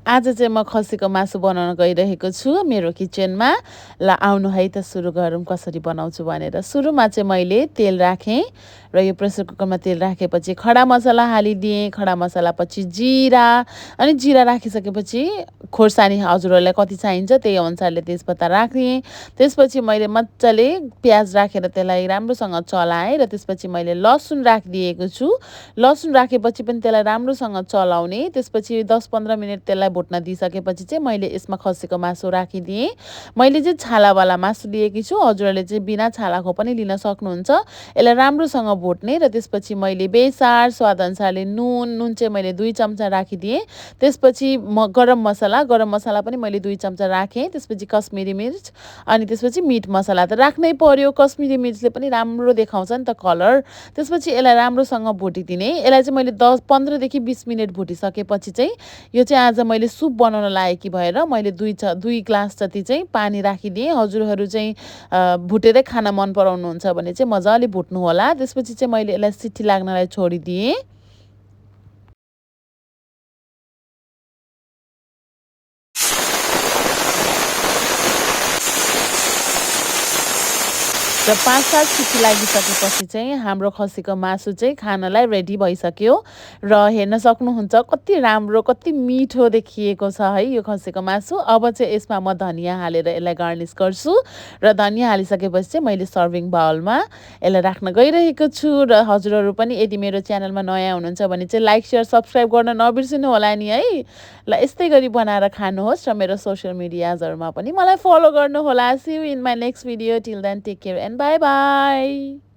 आज चाहिँ म खसीको मासु बनाउन गइरहेको छु मेरो किचनमा। ल आउनु है त सुरु गरौँ कसरी बनाउँछु भनेर। सुरुमा चाहिँ मैले तेल राखेँ र यो प्रेसर कुकरमा तेल राखेपछि खडा मसला हालिदिएँ। खडा मसलापछि जिरा अनि जिरा राखिसकेपछि खोर्सानी हजुरहरूलाई कति चाहिन्छ त्यही अनुसारले तेजपत्ता राखेँ। त्यसपछि मैले मजाले प्याज राखेर त्यसलाई राम्रोसँग चलाएँ र त्यसपछि मैले लसुन राखिदिएको छु। लसुन राखेपछि पनि त्यसलाई राम्रोसँग चलाउने। त्यसपछि 10-15 मिनट त्यसलाई भुट्न दिइसकेपछि चाहिँ मैले यसमा खसीको मासु राखिदिएँ। मैले चाहिँ छालावाला मासु लिएकी छु। हजुरहरूले चाहिँ बिना छालाको पनि लिन सक्नुहुन्छ। यसलाई राम्रोसँग भुट्ने र त्यसपछि मैले बेसार स्वादअनुसारले नुन चाहिँ मैले 2 चम्चा राखिदिएँ। त्यसपछि गरम मसला पनि मैले 2 चम्चा राखेँ। त्यसपछि कश्मिरी मिर्च अनि त्यसपछि मिट मसला त राख्नै पर्यो। कश्मिरी मिर्चले पनि राम्रो देखाउँछ नि त कलर। त्यसपछि यसलाई राम्रोसँग भुटिदिने। यसलाई चाहिँ मैले 15 देखि 20 मिनट भुटिसकेपछि चाहिँ यो चाहिँ आज मैले सुप बनाउन लागेकी भएर मैले 2 ग्लास जति चाहिँ पानी राखिदिएँ। हजुरहरू चाहिँ भुटेरै खान मन पराउनुहुन्छ भने चाहिँ मजाले भुट्नु होला। त्यसपछि चाहिँ मैले यसलाई सिटी लाग्नलाई छोडिदिएँ। र 5-7 सिटी लागिसकेपछि चाहिँ हाम्रो खसीको मासु चाहिँ खानलाई रेडी भइसक्यो। र हेर्न सक्नुहुन्छ कति राम्रो कति मिठो देखिएको छ है यो खसीको मासु। अब चाहिँ यसमा म धनिया हालेर यसलाई गार्निस गर्छु। र धनिया हालिसकेपछि चाहिँ मैले सर्भिङ बाउलमा यसलाई राख्न गइरहेको छु। र हजुरहरू पनि यदि मेरो च्यानलमा नयाँ हुनुहुन्छ भने चाहिँ लाइक सेयर सब्सक्राइब गर्न नबिर्सिनु होला नि है। ल यस्तै गरी बनाएर खानुहोस् र मेरो सोसियल मिडियाजहरूमा पनि मलाई फलो गर्नुहोला। See you in my next video. Till then take care and bye by.